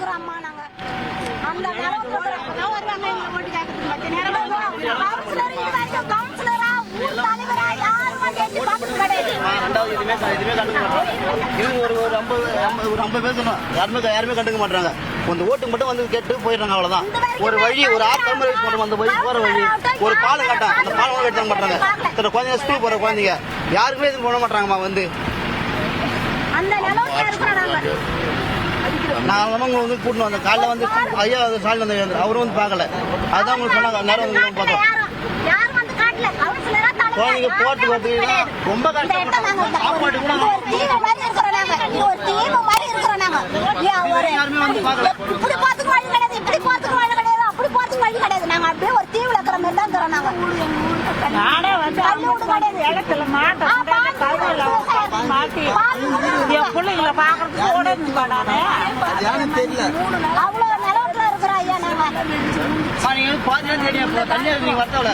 இருக்கிறோம்மா நாங்க. அந்த நிலவுக்கு வருவாங்க எங்க ஓட்டு கேட்கறதுக்கு. கவுன்சிலர் இது வரைக்கும் கவுன்சிலரா ஊர் தலைவரா யாரும் வந்து எட்டி பார்த்தது கிடையாது. இதுவுமே கண்டுக்க மாட்டாங்க. இது ஒரு 50 பேர் சொன்னோம், யாருமே கண்டுக்க மாட்டாங்க. அந்த ஓட்டுக்கு மட்டும் வந்து கேட்டு போயிடுறாங்க, அவ்வளவுதான். ஒரு வழி, ஒரு ஆத்தமரை அந்த வழி போற வழி, ஒரு பாலம் கட்டம், அந்த பாலம் எடுத்து மாட்டாங்க. சில குழந்தைங்க ஸ்கூல் போற குழந்தைங்க யாருக்குமே இது போட மாட்டாங்கம்மா. வந்து அந்த நிலவுக்கு இருக்கிறாங்க. நான் வந்து கூட்டணும் அந்த காலைல வந்து ஐயா சாலை வந்து அவரும் வந்து பார்க்கல. அதுதான் உங்களுக்கு சொன்னாங்க. நேரம் வந்து பார்த்தோம். குழந்தைங்க போறதுக்கு வந்து ரொம்ப கஷ்டப்பட்டாங்க. சாப்பாடு கூட யாருமே வந்து பார்க்கல. இப்படி போறதுக்கு வழி கிடையாது, இப்படி போறதுக்கு வழி கிடையாது, அப்படி போறதுக்கு வழி கிடையாது. நாங்க அப்படியே ஒரு தீவுல இருக்கிற மாதிரி தான் இருக்கிறோம். நாங்க நானே வந்து இடத்துல மாட்டேன் மாட்டி என் பிள்ளைங்களை பாக்குறதுக்கு ஓட நானே தெரியல. அவ்வளவு நிலவுல இருக்கிறோம் ஐயா. நாங்க தண்ணி வரல.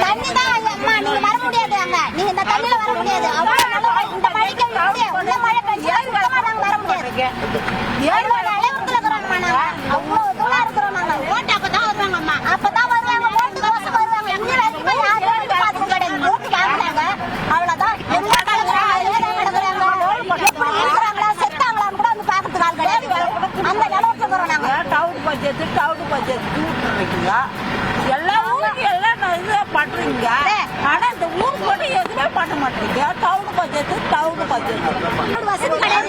தண்ணி தான் அம்மா, நீங்க வர முடியாது. அங்க நீங்க இந்த தண்ணியில வர முடியாது. அவ்வளவு இந்த மழைக்கு இந்த மழை பெஞ்சா நாங்க வர முடியாது. ஏழு நிலவரத்துல இருக்கிறோம்மா. நாங்க அவ்வளவு தூரம் இருக்கிறோம். நாங்க ஓட்டு அப்பதான் வருவாங்க அம்மா, அப்பதான் வருவாங்க. ஓட்டு தோசை வருவாங்க. இங்க வரைக்கும் யாரும் பார்த்து கிடையாது. ஓட்டு வாங்குறாங்க, அவ்வளவுதான். இருக்கிறாங்களா செத்தாங்களான்னு கூட வந்து பாக்கிறதுக்கு ஆள் கிடையாது. அந்த நிலவரத்துல இருக்கிறோம் நாங்க. டவுன் பட்ஜெட் வைக்கீங்க, எல்லா ஊருக்கு எல்லாம் இது பண்றீங்க. ஆனா இந்த ஊருக்கு மட்டும் எதுவுமே பண்ண மாட்டீங்க. டவுன் பட்ஜெட் வசதி கிடையாது.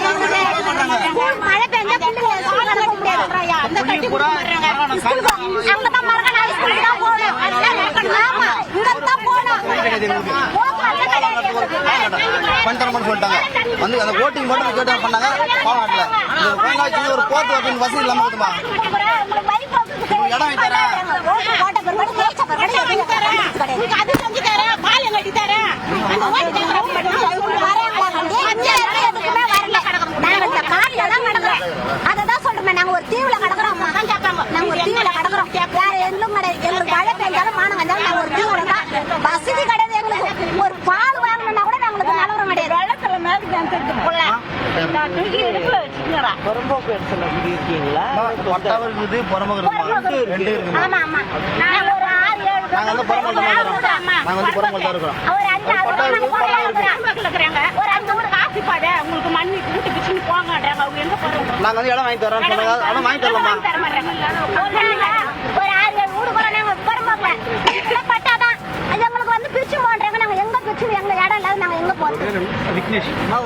மழை பெஞ்சா பிள்ளைங்க ஸ்கூல் அனுப்ப முடியாது. அந்த கட்டி அங்கதான் மரகன் ஸ்கூல் தான் போகணும். ஆமா, இங்கதான் போகணும். பண்ணித்தரமான்னு சொல்லிட்டாங்க. வந்து அந்த ஓட்டிங் மட்டும் கேட்டு பண்ணாங்க. பாவநாட்டில் ஒரு போர்ட் ஓட்டிங் வசதி இல்லாம இருக்குமா? இடம் வாங்கி தரேன், அது செஞ்சு தரேன், பாலம் கட்டி தரேன். அததான் சொல்றேன். நாங்க ஒரு தீவுல கிடக்குறோம். நாங்க ஒரு தீவுல கிடக்குறோம். வேற எதுவும் கிடையாது. எங்களுக்கு மழை பெஞ்சாலும் மானம் வந்தாலும் நாங்க ஒரு தீவுல தான். வசதி கிடையாது எங்களுக்கு. ஒரு பால் வாங்கணும்னா கூட நாங்களுக்கு நிலவரம் கிடையாது. வெள்ளத்துல புறம்போக்கு இடத்துல இருக்கீங்களா? இருக்குது, புறம்போக்கு இருக்குது. ஆமா ஆமா, நாங்க ஒரு 6-7 நாங்க வந்து புறம்போக்கு தான் இருக்கிறோம். ஒரு 5-6 இருக்கிறாங்க. ஒரு 5 ஊருக்கு ஆசிப்பாடு உங்களுக்கு மண்ணி வீட்டு பிச்சு போங்கன்றாங்க. அவங்க எங்க போறாங்க? நாங்க வந்து இடம் வாங்கி தரோம் சொன்னாங்க. இடம் வாங்கி தரலாமா? ஒரு 6-7 ஊடு போறாங்க புறம்போக்குல பட்டாதான் எங்களுக்கு வந்து பிரிச்சு போன்றாங்க. நாங்க எங்க பிரிச்சு எங்க இடம் இல்லாத நாங்க எங்க போறது?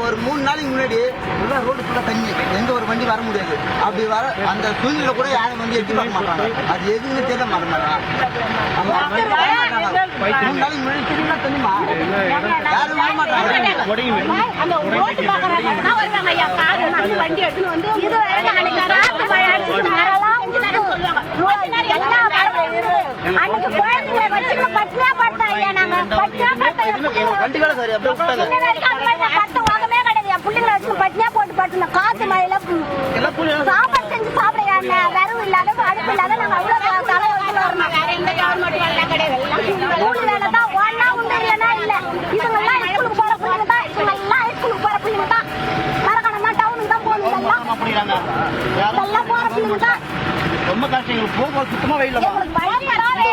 ஒரு 3 நாளைக்கு முன்னாடி ரோடு ஃபுல்லா தண்ணி, எந்த ஒரு வண்டி வர முடியாது. அப்படி வர அந்த சூழ்நிலை கூட யாரும் வந்து எட்டி பார்க்க மாட்டாங்க. அது எதுன்னு தெரிய மாட்டாங்க. 3 நாளைக்கு முன்னாடி திரும்ப தண்ணிமா யாரும் வர மாட்டாங்க. அந்த ரோட்டு பாக்குறாங்க வருவாங்க ஐயா. காரு வண்டி எடுத்துன்னு வந்து இது வரைக்கும் அன்னைக்கு ராத்து மழை அடிச்சுட்டு மரம்லாம் உண்டுன்னு சொல்லுவாங்க. எல்லா அன்னைக்கு குழந்தைங்களை வச்சுட்டு பட்டினா பட்டோம் ஐயா. நாங்க பட்டினா பட்டோம். வண்டிகளை சரி அப்படியே விட்டாங்க. பட்டு வாங்கவே கிடையாது. என் பிள்ளைங்களை வச்சு பட்டினா போட்டு பட்டுன காத்து மழையில சாப்பாடு செஞ்சு சாப்பிட வரவு இல்லாத அடுப்பு இல்லாத நாங்க அவ்வளவு தலைவர்கள் வரணும். வேற எந்த கவர்மெண்ட் வேலை கிடையாது. கூலி வேலை தான். ஒன்னா உண்டு இல்லைன்னா இல்ல. இதுங்கெல்லாம் ஸ்கூலுக்கு போற பிள்ளைங்க தான். இவங்கெல்லாம் ஹைஸ்கூலுக்கு போற பிள்ளைங்க தான். மரக்கணமா டவுனுக்கு தான் போகணும். இதெல்லாம் போற பிள்ளைங்க தான். ரொம்ப கஷ்டம். எங்களுக்கு போகும்போது சுத்தமா வெயில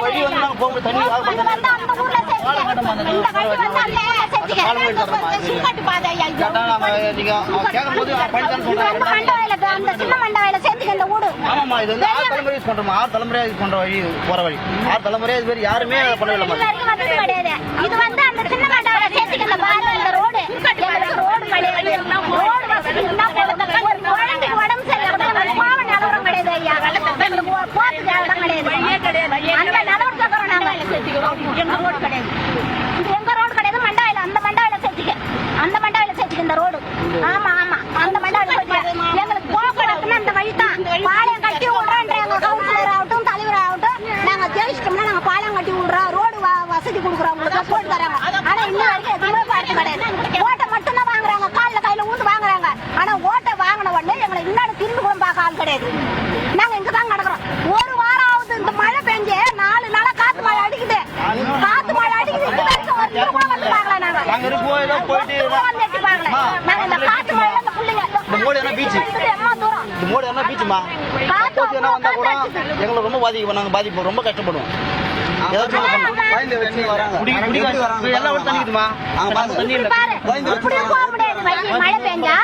வழி வந்து நாங்க போகும்போது தண்ணி அந்த ஊர்ல இந்த கட்டி வந்து அந்த சும்மாட்டு பாதை ஐயா. நீங்க கேட்கும்போது அந்த சின்ன மண்டவாயில சேர்த்துக்க இந்த ஊடு. ஆமாமா, இது வந்து 6 தலைமுறை யூஸ் பண்றோம். 6 தலைமுறையா யூஸ் பண்ற வழி, போற வழி 6 தலைமுறையா இது பேர் யாருமே பண்ணல. இது வந்து அந்த சின்ன மண்டவாயில சேர்த்துக்க இந்த பாரு இந்த ரோடு. ரோடு கிடையாது. ரோடு வசதி இருந்தா போதும். குழந்தைக்கு உடம்பு சரியில்லை பாவ நிலவரம் கிடையாது ஐயா. போறதுக்கு இடம் கிடையாது. அந்த நிலவரத்தை போறோம் நாங்க. எங்க ரோடு கிடையாது. இது எங்க ரோடு கிடையாது. மண்டவாயில அந்த மண்டவாயில சேர்த்துக்க, அந்த மண்டவாயில சேர்த்துக்க இந்த ரோடு. ஆமா ஆமா, அந்த மண்டவாயில சேர்த்துக்க. எங்களுக்கு போக்குவரத்துன்னு அந்த வழி தான். பாளையம் கட்டி விடுறோன்றாங்க. கவுன்சிலர் ஆகட்டும் தலைவர் ஆகட்டும். நாங்க ஜெயிச்சிட்டோம்னா நாங்க பாளையம் கட்டி விடுறோம், ரோடு வசதி கொடுக்குறோம், உங்களுக்கு போட்டு தராங்க. ஆனா இன்னும் வரைக்கும் எதுவுமே பார்த்து கிடையாது. ஓட்டை மட்டும் தான் வாங்குறாங்க. கையில ஊட்டு வாங்குறாங்க. ஆனா ஓட்டை வாங்கின உடனே எங்களை இன்னும் திரும்பி கூட பார்க்க ஆள் கிடையாது. நாங்க இங்கதான் கிடக்குறோம். ஒரு வாரம் ஆகுது இந்த மழை பெஞ்சு. 4 நாளா காத்து மழை அடிக்குது. காத்து மழை அடிக்குது. இது வரைக்கும் ஒரு திரும்ப வந்து பார்க்கல. நாங்க போயிட்டு நாங்க இந்த காத்து மழையில இந்த பிள்ளைங்க பீச் இது மோடி என்ன பீச்சுமா சப்போஸ் என்ன வந்தா கூட எங்களுக்கு ரொம்ப பாதிக்கும், நாங்கள் பாதிப்போம், ரொம்ப கஷ்டப்படுவோம். ஏதாச்சும் எல்லாம் தண்ணிக்குதுமா தண்ணி இல்லை. இப்படியும் போக முடியாது, மழை பெஞ்சா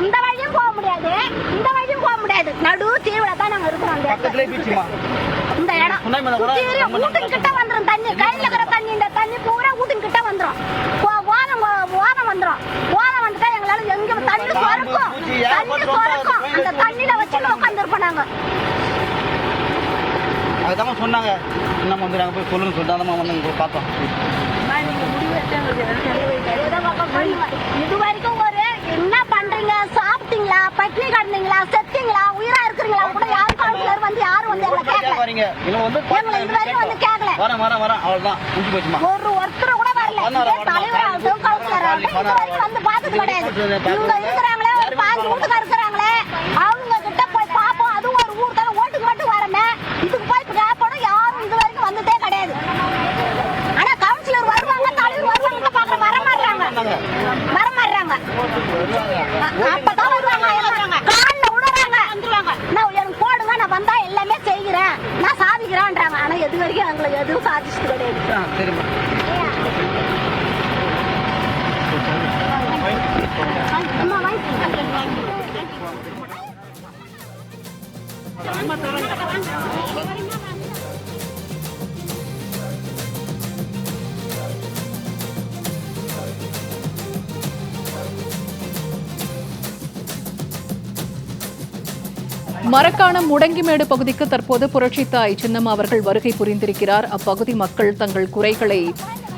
இந்த வழியும் போக முடியாது, இந்த வழியும் போக முடியாது. நடு தீவுல தான் நாங்க இருக்கிறோம். பக்கத்துலேயே பீச்சுமா இந்த இடம் வீட்டுக்கு கிட்ட வந்துடும் தண்ணி. கையில இருக்கிற தண்ணி, இந்த தண்ணி பூரா வீட்டுக்கு கிட்ட வந்துடும். ஓதம் வந்துடும். ஓதம் வந்துட்டா எங்களால எங்க தண்ணி சுரக்கும், தண்ணி சுரக்கும். அந்த தண்ணியில வச்சு உட்காந்துருப்போம் நாங்க. அதுதான் சொன்னாங்க, இன்னும் வந்து நாங்கள் போய் சொல்லுங்க சொல்லிட்டு அந்த வந்து இங்கே பார்த்தோம். இது வரைக்கும் ஒரு என்ன பண்றீங்க, சாப்பிட்டீங்களா, பட்டினி கிடந்தீங்களா, செத்தீங்களா, உயிரா இருக்கிறீங்களா கூட யாரும் கவுன்சிலர் வந்து யாரும் வந்து எங்களை கேட்கல. வரீங்க இவங்க வந்து எங்களை இது வரைக்கும் வந்து கேட்கல. வரேன் அவ்வளோதான் முடிஞ்சு போச்சுமா. ஒருத்தர் கூட வரல. தலைவர் ஆகட்டும், கவுன்சிலர் ஆகட்டும் இது வரைக்கும் வந்து பார்த்தது கிடையாது. இவங்க இருக்கிறாங்களே, ஒரு 5 வீட்டுக்கார இருக்கிறாங்களே, அவங்க கிட்ட போய் பார்ப்போம். அதுவும் ஒரு ஊர் தானே, ஓட்டுக்கு மட்டும் வரமே. இதுக்கு போய் கேட்போம், யாரும் இது வரைக்கும் வந்ததே கிடையாது. ஆனா கவுன்சிலர் வருவாங்க, தலைவர் வருவாங்க பாக்குற வரமாட்டாங்க. அப்பதான் வருவாங்க, காலில் விடுறாங்க, நான் எனக்கு போடுங்க, நான் வந்தா எல்லாமே செய்கிறேன், நான் சாதிக்கிறேன்றாங்க. ஆனா எது வரைக்கும் எங்களுக்கு எதுவும் சாதிச்சது கிடையாது. மரக்காணம் முடங்கிமேடு பகுதிக்கு தற்போது புரட்சித்தாய் சின்னம்மா அவர்கள் வருகை புரிந்திருக்கிறார். அப்பகுதி மக்கள் தங்கள் குறைகளை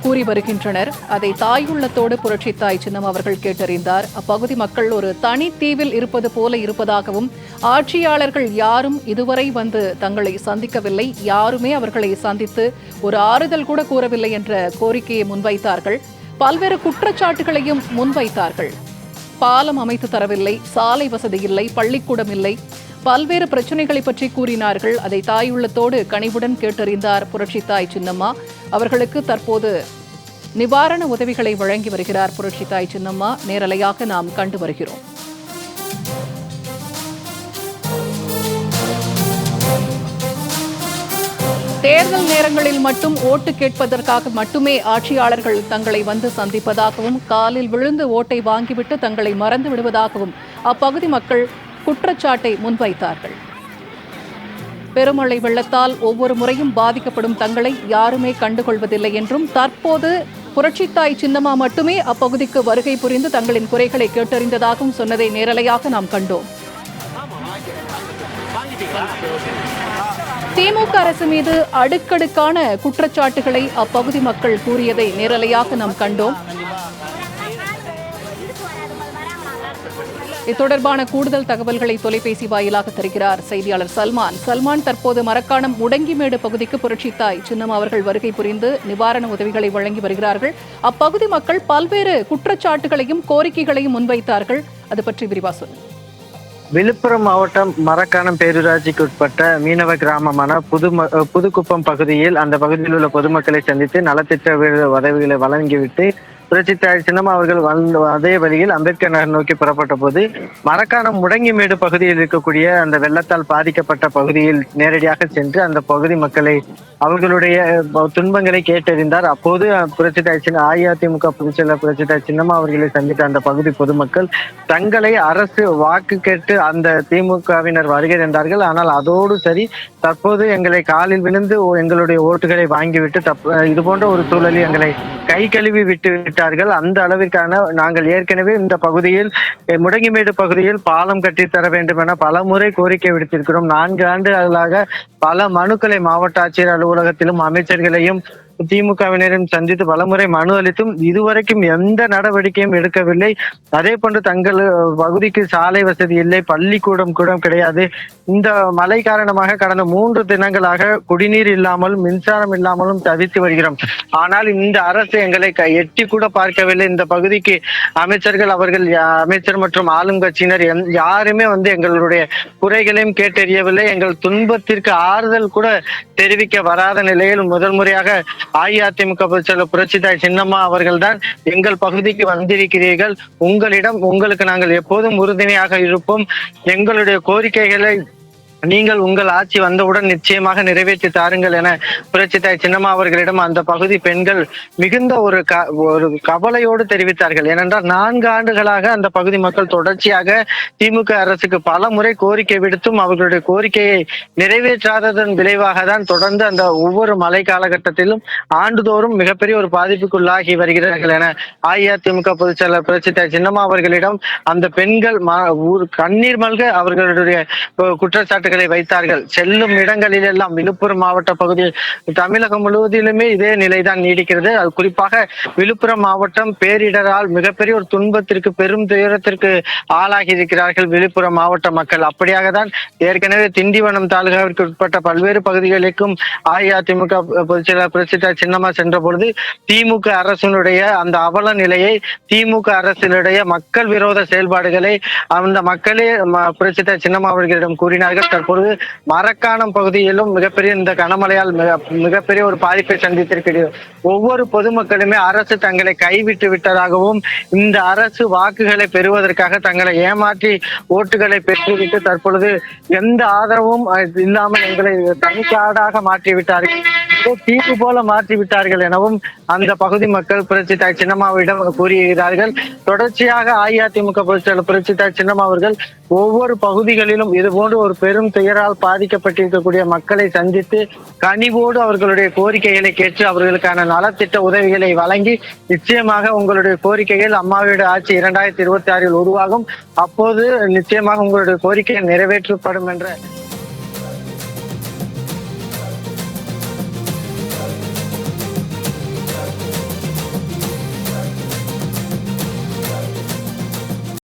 கூறி வருகின்றனர். அதை தாயுள்ளத்தோடு புரட்சித்தாய் சின்னம்மா அவர்கள் கேட்டறிந்தார். அப்பகுதி மக்கள் ஒரு தனி தீவில் இருப்பது போல இருப்பதாகவும், ஆட்சியாளர்கள் யாரும் இதுவரை வந்து தங்களை சந்திக்கவில்லை, யாருமே அவர்களை சந்தித்து ஒரு ஆறுதல் கூட கூறவில்லை என்ற கோரிக்கையை முன்வைத்தார்கள். பல்வேறு குற்றச்சாட்டுகளையும் முன்வைத்தார்கள். பாலம் அமைத்து தரவில்லை, சாலை வசதி இல்லை, பள்ளிக்கூடம் இல்லை, பல்வேறு பிரச்சனைகளை பற்றி கூறினார்கள். அதை தாயுள்ளத்தோடு கனிவுடன் கேட்டறிந்தார் புரட்சித்தாய் சின்னம்மா. அவர்களுக்கு தற்போது நிவாரண உதவிகளை வழங்கி வருகிறார் புரட்சித்தாய் சின்னம்மா. நேரலையாக நாம் கண்டு வருகிறோம். தேர்தல் நேரங்களில் மட்டும் ஓட்டு கேட்பதற்காக மட்டுமே ஆட்சியாளர்கள் தங்களை வந்து சந்திப்பதாகவும், காலில் விழுந்து ஓட்டை வாங்கிவிட்டு தங்களை மறந்து விடுவதாகவும் அப்பகுதி மக்கள் குற்றச்சாட்டை முன்வைத்தார்கள். பெருமழை வெள்ளத்தால் ஒவ்வொரு முறையும் பாதிக்கப்படும் தங்களை யாருமே கண்டுகொள்வதில்லை என்றும், தற்போது புரட்சித்தாய் சின்னம்மா மட்டுமே அப்பகுதிக்கு வருகை புரிந்து தங்களின் குறைகளை கேட்டறிந்ததாகவும் சொன்னதை நேரலையாக நாம் கண்டோம். திமுக அரசு மீது அடுக்கடுக்கான குற்றச்சாட்டுகளை அப்பகுதி மக்கள் கூறியதை நேரலையாக நாம் கண்டோம். இது தொடர்பான கூடுதல் தகவல்களை தொலைபேசி வாயிலாக தருகிறார் செய்தியாளர் சல்மான். தற்போது மரக்காணம் முடங்கிமேடு பகுதிக்கு புரட்சித்தாய் சின்னம்மா அவர்கள் வருகை புரிந்து நிவாரண உதவிகளை வழங்கி வருகிறார்கள். அப்பகுதி மக்கள் பல்வேறு குற்றச்சாட்டுகளையும் கோரிக்கைகளையும் முன்வைத்தார்கள். அது பற்றி விரிவா சொல்லுங்கள். விழுப்புரம் மாவட்டம் மரக்காணம் பேரூராட்சிக்கு உட்பட்ட மீனவ கிராமமான புதுக்குப்பம் பகுதியில் அந்த பகுதியில் உள்ள பொதுமக்களை சந்தித்து நலத்திட்ட உதவிகளை வழங்கிவிட்டு புரட்சித்தாய் சின்னம்மா அவர்கள் அதே வழியில் அம்பேத்கர் நகர் நோக்கி புறப்பட்ட போது மரக்காணம் முடங்கிமேடு பகுதியில் இருக்கக்கூடிய அந்த வெள்ளத்தால் பாதிக்கப்பட்ட பகுதியில் நேரடியாக சென்று அந்த பகுதி மக்களை அவர்களுடைய துன்பங்களை கேட்டறிந்தார். அப்போது அஇஅதிமுக பொதுச்செயலாளர் புரட்சித்தாய் சின்னம்மா அவர்களை சந்தித்த அந்த பகுதி பொதுமக்கள் தங்களை அரசு வாக்கு கேட்டு அந்த திமுகவினர் வருகை தந்தார்கள். ஆனால் அதோடு சரி, தற்போது எங்களை காலில் விழுந்து எங்களுடைய ஓட்டுகளை வாங்கிவிட்டு இது போன்ற ஒரு சூழலில் எங்களை கை கழுவி விட்டு விட்டார்கள். அந்த அளவிற்கான நாங்கள் ஏற்கனவே இந்த பகுதியில் முடங்கிமேடு பகுதியில் பாலம் கட்டித்தர வேண்டும் என பல முறை கோரிக்கை விடுத்திருக்கிறோம். 4 ஆண்டுகளாக பல மனுக்களை மாவட்ட ஆட்சியர் அலுவலகத்திலும் அமைச்சர்களையும் திமுகவினரையும் சந்தித்து பலமுறை மனு அளித்தும் இதுவரைக்கும் எந்த நடவடிக்கையும் எடுக்கவில்லை. அதே போன்று தங்கள் பகுதிக்கு சாலை வசதி இல்லை, பள்ளிக்கூடம் கூட கிடையாது. இந்த மழை காரணமாக கடந்த 3 தினங்களாக குடிநீர் இல்லாமலும் மின்சாரம் இல்லாமலும் தவித்து வருகிறோம். ஆனால் இந்த அரசு எங்களை எட்டி கூட பார்க்கவில்லை. இந்த பகுதிக்கு அமைச்சர் மற்றும் ஆளும் கட்சியினர் யாருமே எங்களுடைய குறைகளையும் கேட்டறியவில்லை. எங்கள் துன்பத்திற்கு ஆறுதல் கூட தெரிவிக்க வராத நிலையில் முதல் முறையாக அஇஅதிமுக பொதுச்செயலாளர் புரட்சித்தாய் சின்னம்மா அவர்கள் தான் எங்கள் பகுதிக்கு வந்திருக்கிறீர்கள், உங்களுக்கு நாங்கள் எப்போதும் உறுதுணையாக இருப்போம், எங்களுடைய கோரிக்கைகளை நீங்கள் உங்கள் ஆட்சி வந்தவுடன் நிச்சயமாக நிறைவேற்றி தாருங்கள் என புரட்சித்தாய் சின்னம்மா அவர்களிடம் அந்த பகுதி பெண்கள் மிகுந்த ஒரு கவலையோடு தெரிவித்தார்கள். ஏனென்றால் 4 ஆண்டுகளாக அந்த பகுதி மக்கள் தொடர்ச்சியாக திமுக அரசுக்கு பல முறை கோரிக்கை விடுத்தும் அவர்களுடைய கோரிக்கையை நிறைவேற்றாததன் விளைவாக தான் தொடர்ந்து அந்த ஒவ்வொரு மழை காலகட்டத்திலும் ஆண்டுதோறும் மிகப்பெரிய ஒரு பாதிப்புக்குள்ளாகி வருகிறார்கள் என அஇஅதிமுக பொதுச்செயலாளர் புரட்சித்தாய் சின்னம்மா அவர்களிடம் அந்த பெண்கள் கண்ணீர் மல்க அவர்களுடைய குற்றச்சாட்டுகள் வைத்தார்கள். செல்லும் இடங்களில் எல்லாம் விழுப்புரம் மாவட்ட பகுதியில் தமிழகம் முழுவதிலுமே இதே நிலைதான் நீடிக்கிறது. அது குறிப்பாக விழுப்புரம் மாவட்டம் பேரிடரால் மிகப்பெரிய ஒரு துன்பத்திற்கு பெரும் துயரத்திற்கு ஆளாகி இருக்கிறார்கள் விழுப்புரம் மாவட்ட மக்கள். அப்படியாக தான் ஏற்கனவே திண்டிவனம் தாலுகாவிற்கு உட்பட்ட பல்வேறு பகுதிகளுக்கும் அஇஅதிமுக பொதுச்செயலாளர் புரட்சித்தாய் சின்னம்மா சென்ற பொழுது திமுக அரசினுடைய அந்த அவல நிலையை, திமுக அரசினுடைய மக்கள் விரோத செயல்பாடுகளை அந்த மக்களே புரட்சித்தாய் சின்னம்மா அவர்களிடம் கூறினார்கள். தற்பொழுது மரக்காணம் பகுதியிலும் மிகப்பெரிய இந்த கனமழையால் மிகப்பெரிய ஒரு பாதிப்பை சந்தித்திருக்கிறது. ஒவ்வொரு பொதுமக்களுமே அரசு தங்களை கைவிட்டு விட்டதாகவும், இந்த அரசு வாக்குகளை பெறுவதற்காக தங்களை ஏமாற்றி ஓட்டுகளை பெற்றுவிட்டு தற்பொழுது எந்த ஆதரவும் இல்லாமல் எங்களை தனிக்காடாக மாற்றிவிட்டார்கள், தீப்பு போல மாற்றி விட்டார்கள் எனவும் அந்த பகுதி மக்கள் புரட்சித்தாய் சின்னம்மாவிடம் கூறியிருக்கிறார்கள். தொடர்ச்சியாக அஇஅதிமுக பொதுச்செயலாளர் புரட்சித்தாய் சின்னம்மா அவர்கள் ஒவ்வொரு பகுதிகளிலும் இது போன்று ஒரு பெரும் துயரால் பாதிக்கப்பட்டிருக்கக்கூடிய மக்களை சந்தித்து கனிவோடு அவர்களுடைய கோரிக்கைகளை கேட்டு அவர்களுக்கான நலத்திட்ட உதவிகளை வழங்கி நிச்சயமாக உங்களுடைய கோரிக்கைகள் அம்மாவுடைய ஆட்சி 2026 உருவாகும், அப்போது நிச்சயமாக உங்களுடைய கோரிக்கை நிறைவேற்றப்படும் என்ற